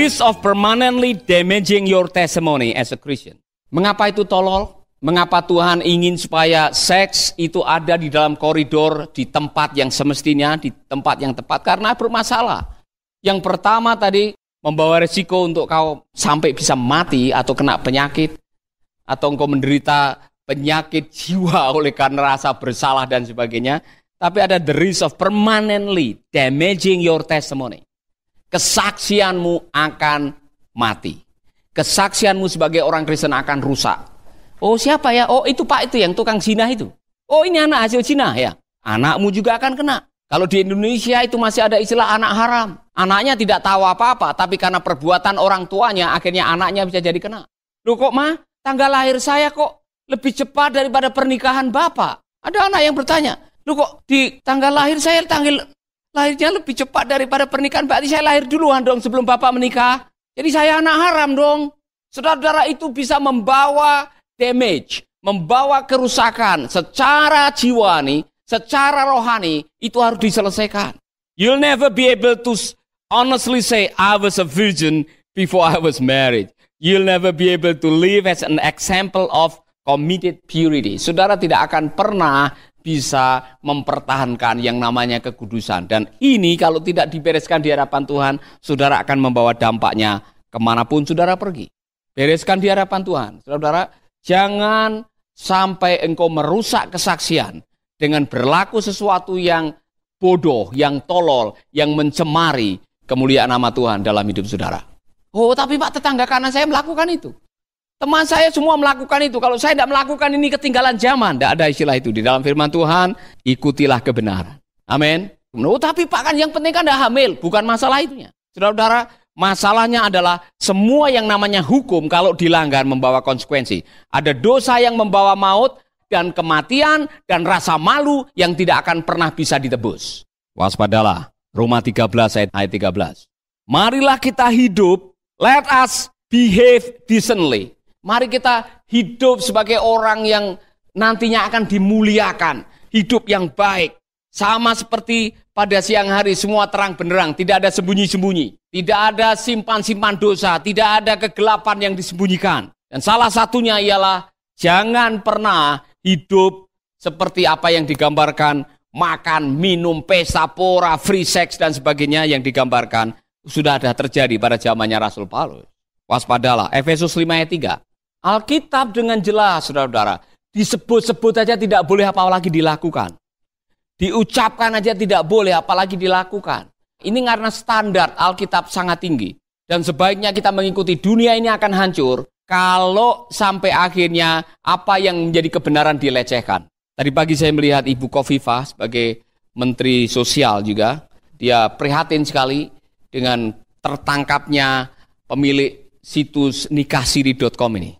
risk of permanently damaging your testimony as a Christian. Mengapa itu tolol? Mengapa Tuhan ingin supaya seks itu ada di dalam koridor, di tempat yang semestinya, di tempat yang tepat? Karena bermasalah. Yang pertama tadi, membawa resiko untuk kau sampai bisa mati atau kena penyakit, atau engkau menderita penyakit jiwa oleh karena rasa bersalah dan sebagainya. Tapi ada the risk of permanently damaging your testimony. Kesaksianmu akan mati. Kesaksianmu sebagai orang Kristen akan rusak. Oh siapa ya? Oh itu Pak itu yang tukang zina itu. Oh ini anak hasil zina ya. Anakmu juga akan kena. Kalau di Indonesia itu masih ada istilah anak haram. Anaknya tidak tahu apa-apa, tapi karena perbuatan orang tuanya akhirnya anaknya bisa jadi kena. Loh kok Ma, tanggal lahir saya kok lebih cepat daripada pernikahan Bapak? Ada anak yang bertanya, loh kok di tanggal lahir saya tanggal lahirnya lebih cepat daripada pernikahan, berarti saya lahir duluan dong sebelum Bapak menikah. Jadi saya anak haram dong. Saudara-saudara, itu bisa membawa damage, membawa kerusakan secara jiwani, secara rohani, itu harus diselesaikan. You'll never be able to honestly say, I was a virgin before I was married. You'll never be able to live as an example of committed purity. Saudara tidak akan pernah bisa mempertahankan yang namanya kekudusan. Dan ini kalau tidak dibereskan di hadapan Tuhan, saudara akan membawa dampaknya kemanapun saudara pergi. Bereskan di hadapan Tuhan. Saudara, jangan sampai engkau merusak kesaksian dengan berlaku sesuatu yang bodoh, yang tolol, yang mencemari kemuliaan nama Tuhan dalam hidup saudara. Oh, tapi Pak, tetangga kanan saya melakukan itu. Teman saya semua melakukan itu. Kalau saya tidak melakukan ini, ketinggalan zaman. Tidak ada istilah itu. Di dalam firman Tuhan, ikutilah kebenaran. Amin. Oh, tapi Pak, kan yang penting kan tidak hamil. Bukan masalah itunya. Saudara-saudara, masalahnya adalah semua yang namanya hukum kalau dilanggar membawa konsekuensi. Ada dosa yang membawa maut dan kematian dan rasa malu yang tidak akan pernah bisa ditebus. Waspadalah. Roma 13 ayat 13. Marilah kita hidup, let us behave decently. Mari kita hidup sebagai orang yang nantinya akan dimuliakan. Hidup yang baik. Sama seperti pada siang hari semua terang benderang. Tidak ada sembunyi-sembunyi. Tidak ada simpan-simpan dosa. Tidak ada kegelapan yang disembunyikan. Dan salah satunya ialah jangan pernah hidup seperti apa yang digambarkan. Makan, minum, pesta, pora, free sex dan sebagainya yang digambarkan. Sudah ada terjadi pada zamannya Rasul Paulus. Waspadalah. Efesus 5 ayat 3. Alkitab dengan jelas, saudara-saudara, disebut-sebut aja tidak boleh apalagi dilakukan. Diucapkan aja tidak boleh apalagi dilakukan. Ini karena standar Alkitab sangat tinggi. Dan sebaiknya kita mengikuti. Dunia ini akan hancur kalau sampai akhirnya apa yang menjadi kebenaran dilecehkan. Tadi pagi saya melihat Ibu Khofifah sebagai Menteri Sosial juga. Dia prihatin sekali dengan tertangkapnya pemilik situs nikahsiri.com ini.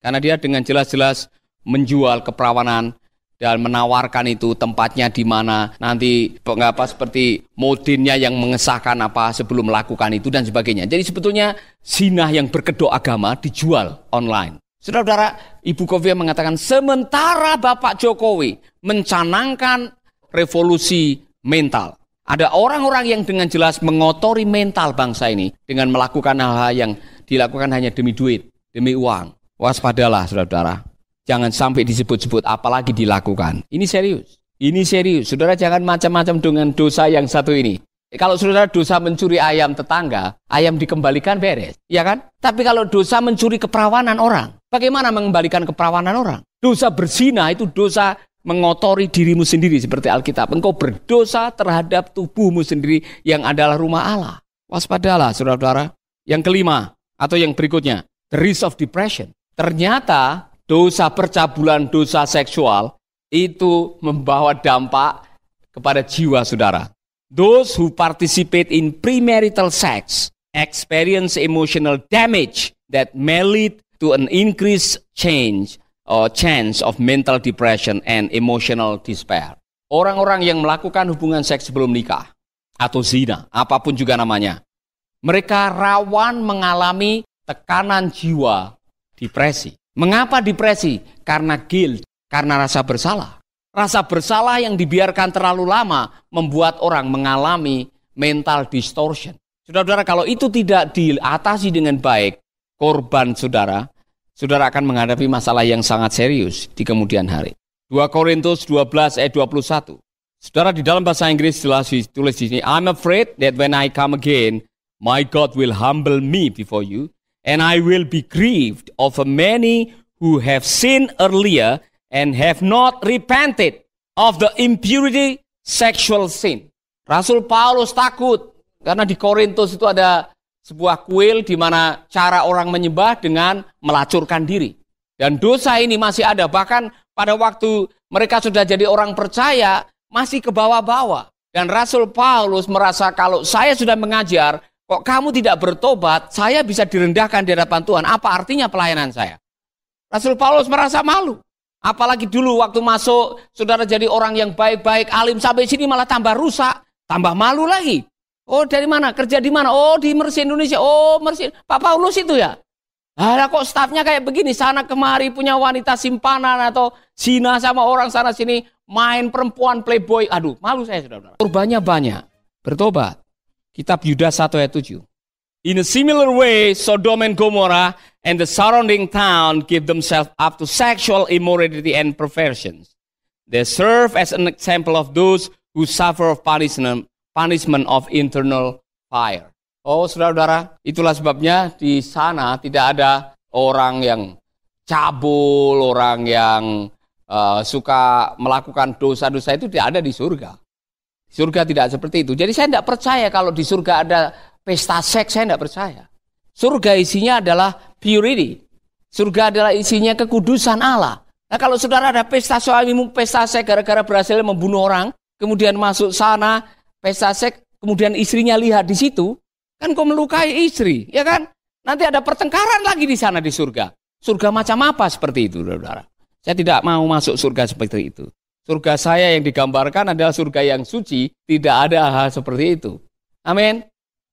Karena dia dengan jelas-jelas menjual keperawanan dan menawarkan itu tempatnya di mana, nanti seperti modinnya yang mengesahkan apa sebelum melakukan itu dan sebagainya. Jadi sebetulnya zina yang berkedok agama dijual online. Saudara-saudara, Ibu Khofifah mengatakan sementara Bapak Jokowi mencanangkan revolusi mental. Ada orang-orang yang dengan jelas mengotori mental bangsa ini dengan melakukan hal-hal yang dilakukan hanya demi duit, demi uang. Waspadalah saudara-saudara. Jangan sampai disebut-sebut apalagi dilakukan. Ini serius. Ini serius. Saudara jangan macam-macam dengan dosa yang satu ini. Kalau saudara dosa mencuri ayam tetangga, ayam dikembalikan beres. Ya kan? Tapi kalau dosa mencuri keperawanan orang, bagaimana mengembalikan keperawanan orang? Dosa berzina itu dosa mengotori dirimu sendiri seperti Alkitab. Engkau berdosa terhadap tubuhmu sendiri yang adalah rumah Allah. Waspadalah saudara-saudara. Yang kelima atau yang berikutnya, the risk of depression. Ternyata dosa percabulan, dosa seksual itu membawa dampak kepada jiwa saudara. Those who participate in premarital sex experience emotional damage that may lead to an increased chance of mental depression and emotional despair. Orang-orang yang melakukan hubungan seks sebelum nikah atau zina, apapun juga namanya, mereka rawan mengalami tekanan jiwa, depresi. Mengapa depresi? Karena guilt, karena rasa bersalah. Rasa bersalah yang dibiarkan terlalu lama membuat orang mengalami mental distortion. Saudara-saudara, kalau itu tidak diatasi dengan baik, korban saudara akan menghadapi masalah yang sangat serius di kemudian hari. 2 Korintus 12 ayat 21. Saudara, di dalam bahasa Inggris jelas ditulis di sini, I'm afraid that when I come again, my God will humble me before you, and I will be grieved over many who have sinned earlier and have not repented of the impurity sexual sin. Rasul Paulus takut karena di Korintus itu ada sebuah kuil di mana cara orang menyembah dengan melacurkan diri. Dan dosa ini masih ada, bahkan pada waktu mereka sudah jadi orang percaya, masih ke bawah-bawah. Dan Rasul Paulus merasa kalau saya sudah mengajar, kok kamu tidak bertobat, saya bisa direndahkan di hadapan Tuhan. Apa artinya pelayanan saya? Rasul Paulus merasa malu. Apalagi dulu waktu masuk, saudara jadi orang yang baik-baik, alim, sampai sini malah tambah rusak, tambah malu lagi. Oh, dari mana? Kerja di mana? Oh, di Mercy Indonesia. Oh, Mercy. Pak Paulus itu ya? Nah, kok stafnya kayak begini, sana kemari punya wanita simpanan atau zina sama orang sana sini, main perempuan playboy. Aduh, malu saya, saudara. Korbannya banyak, bertobat. Kitab Yudas 1 ayat 7. In a similar way, Sodom and Gomorrah and the surrounding town give themselves up to sexual immorality and perversions. They serve as an example of those who suffer of punishment of internal fire. Oh, saudara-saudara, itulah sebabnya di sana tidak ada orang yang cabul, orang yang suka melakukan dosa-dosa, itu tidak ada di surga. Surga tidak seperti itu. Jadi saya tidak percaya kalau di surga ada pesta seks, saya tidak percaya. Surga isinya adalah purity. Surga adalah isinya kekudusan Allah. Nah, kalau saudara ada pesta suamimu, pesta seks gara-gara berhasil membunuh orang, kemudian masuk sana, pesta seks, kemudian istrinya lihat di situ, kan kau melukai istri, ya kan? Nanti ada pertengkaran lagi di sana di surga. Surga macam apa seperti itu, saudara? Saya tidak mau masuk surga seperti itu. Surga saya yang digambarkan adalah surga yang suci, tidak ada hal seperti itu. Amin.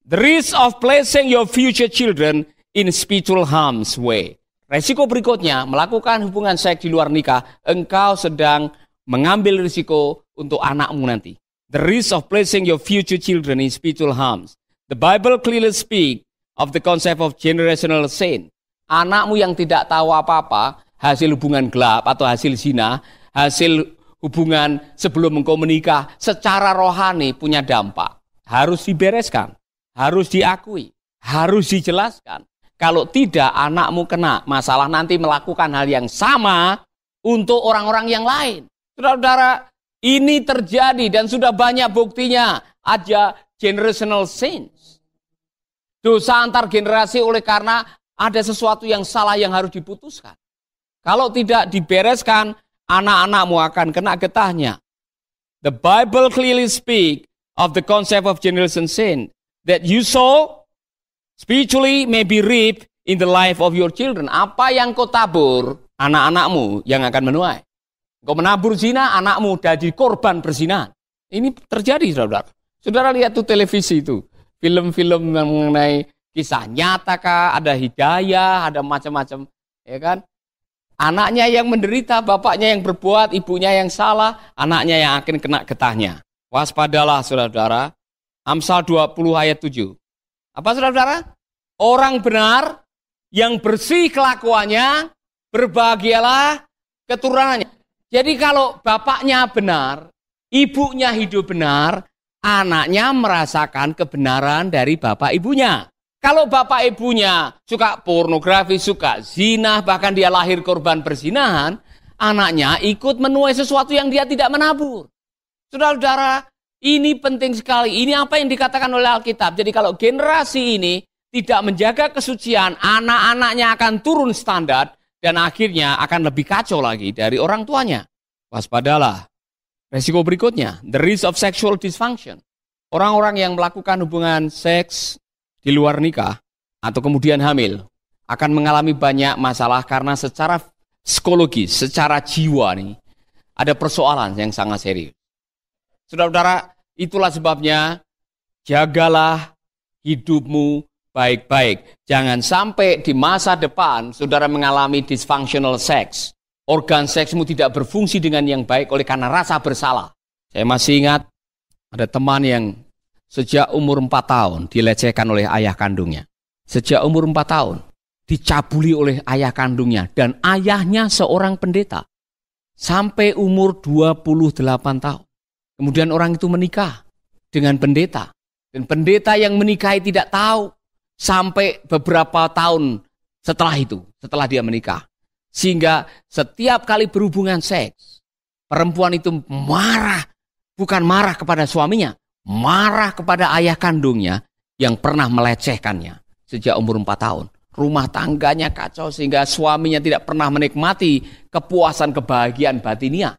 The risk of placing your future children in spiritual harm's way. Resiko berikutnya, melakukan hubungan seks di luar nikah, engkau sedang mengambil risiko untuk anakmu nanti. The risk of placing your future children in spiritual harms. The Bible clearly speak of the concept of generational sin. Anakmu yang tidak tahu apa-apa, hasil hubungan gelap atau hasil zina, hasil hubungan sebelum engkau menikah, secara rohani punya dampak. Harus dibereskan, harus diakui, harus dijelaskan. Kalau tidak, anakmu kena masalah nanti melakukan hal yang sama untuk orang-orang yang lain. Saudara-saudara, ini terjadi dan sudah banyak buktinya. Ada generational sins. Dosa antar generasi oleh karena ada sesuatu yang salah yang harus diputuskan. Kalau tidak dibereskan, anak-anakmu akan kena getahnya. The Bible clearly speak of the concept of generational sin. That you sow spiritually may be reaped in the life of your children. Apa yang kau tabur, anak-anakmu yang akan menuai. Kau menabur zina, anakmu jadi korban perzinahan. Ini terjadi, saudara. Saudara lihat tuh televisi itu. Film-film mengenai kisah nyata kah, ada hidayah, ada macam-macam. Ya kan? Anaknya yang menderita, bapaknya yang berbuat, ibunya yang salah, anaknya yang akan kena getahnya. Waspadalah, saudara-saudara. Amsal 20 ayat 7. Apa, saudara-saudara? Orang benar yang bersih kelakuannya, berbahagialah keturunannya. Jadi kalau bapaknya benar, ibunya hidup benar, anaknya merasakan kebenaran dari bapak ibunya. Kalau bapak ibunya suka pornografi, suka zina, bahkan dia lahir korban perzinahan, anaknya ikut menuai sesuatu yang dia tidak menabur. Saudara-saudara, ini penting sekali. Ini apa yang dikatakan oleh Alkitab. Jadi kalau generasi ini tidak menjaga kesucian, anak-anaknya akan turun standar dan akhirnya akan lebih kacau lagi dari orang tuanya. Waspadalah. Resiko berikutnya, the risk of sexual dysfunction. Orang-orang yang melakukan hubungan seks di luar nikah atau kemudian hamil akan mengalami banyak masalah karena secara psikologis, secara jiwa nih ada persoalan yang sangat serius. Saudara-saudara, itulah sebabnya jagalah hidupmu baik-baik. Jangan sampai di masa depan saudara mengalami dysfunctional sex. Organ seksmu tidak berfungsi dengan yang baik oleh karena rasa bersalah. Saya masih ingat ada teman yang Sejak umur 4 tahun dilecehkan oleh ayah kandungnya. Sejak umur 4 tahun dicabuli oleh ayah kandungnya. Dan ayahnya seorang pendeta. Sampai umur 28 tahun. Kemudian orang itu menikah dengan pendeta. Dan pendeta yang menikahi tidak tahu. Sampai beberapa tahun setelah itu. Setelah dia menikah. Sehingga setiap kali berhubungan seks. Perempuan itu marah. Bukan marah kepada suaminya. Marah kepada ayah kandungnya yang pernah melecehkannya sejak umur 4 tahun. Rumah tangganya kacau sehingga suaminya tidak pernah menikmati kepuasan kebahagiaan batinia.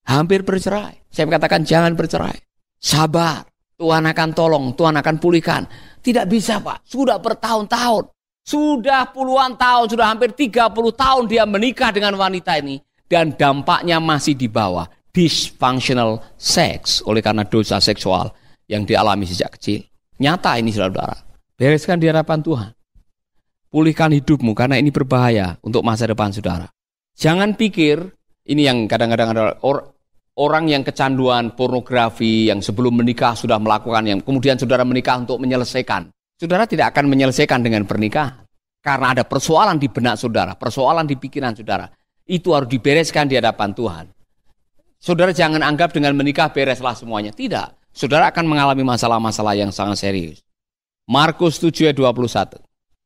Hampir bercerai. Saya katakan jangan bercerai. Sabar. Tuhan akan tolong, Tuhan akan pulihkan. Tidak bisa Pak, sudah bertahun-tahun. Sudah puluhan tahun, sudah hampir 30 tahun dia menikah dengan wanita ini. Dan dampaknya masih di bawah. Dysfunctional sex oleh karena dosa seksual yang dialami sejak kecil. Nyata ini saudara. Bereskan di hadapan Tuhan. Pulihkan hidupmu karena ini berbahaya untuk masa depan saudara. Jangan pikir, ini yang kadang-kadang ada orang yang kecanduan pornografi, yang sebelum menikah sudah melakukan, yang kemudian saudara menikah untuk menyelesaikan. Saudara tidak akan menyelesaikan dengan pernikahan. Karena ada persoalan di benak saudara, persoalan di pikiran saudara. Itu harus dibereskan di hadapan Tuhan. Saudara jangan anggap dengan menikah bereslah semuanya. Tidak. Saudara akan mengalami masalah-masalah yang sangat serius. Markus 7 ayat 21.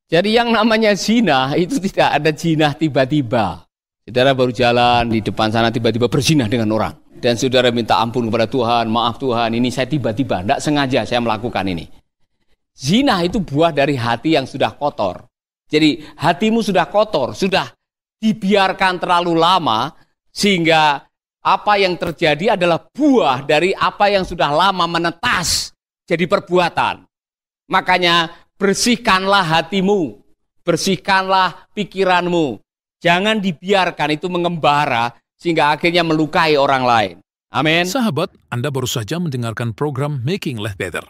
Jadi yang namanya zina itu tidak ada zina tiba-tiba. Saudara baru jalan di depan sana tiba-tiba berzina dengan orang. Dan saudara minta ampun kepada Tuhan, maaf Tuhan ini saya tiba-tiba, tidak sengaja saya melakukan ini. Zina itu buah dari hati yang sudah kotor. Jadi hatimu sudah kotor, sudah dibiarkan terlalu lama sehingga apa yang terjadi adalah buah dari apa yang sudah lama menetas jadi perbuatan. Makanya bersihkanlah hatimu, bersihkanlah pikiranmu. Jangan dibiarkan itu mengembara sehingga akhirnya melukai orang lain. Amin. Sahabat, Anda baru saja mendengarkan program Making Life Better.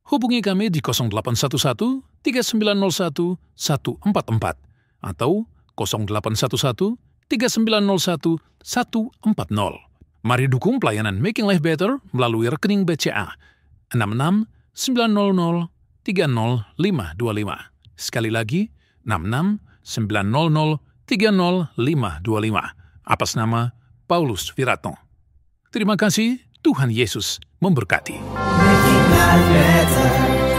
Hubungi kami di 0811 3901 144 atau 0811 3901 140. Mari dukung pelayanan Making Life Better melalui rekening BCA 66 900 30525. Sekali lagi, 66 900 30525. Atas nama Paulus Wiratno. Terima kasih, Tuhan Yesus memberkati. Making life better,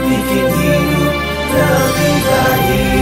bikin hidup lebih baik.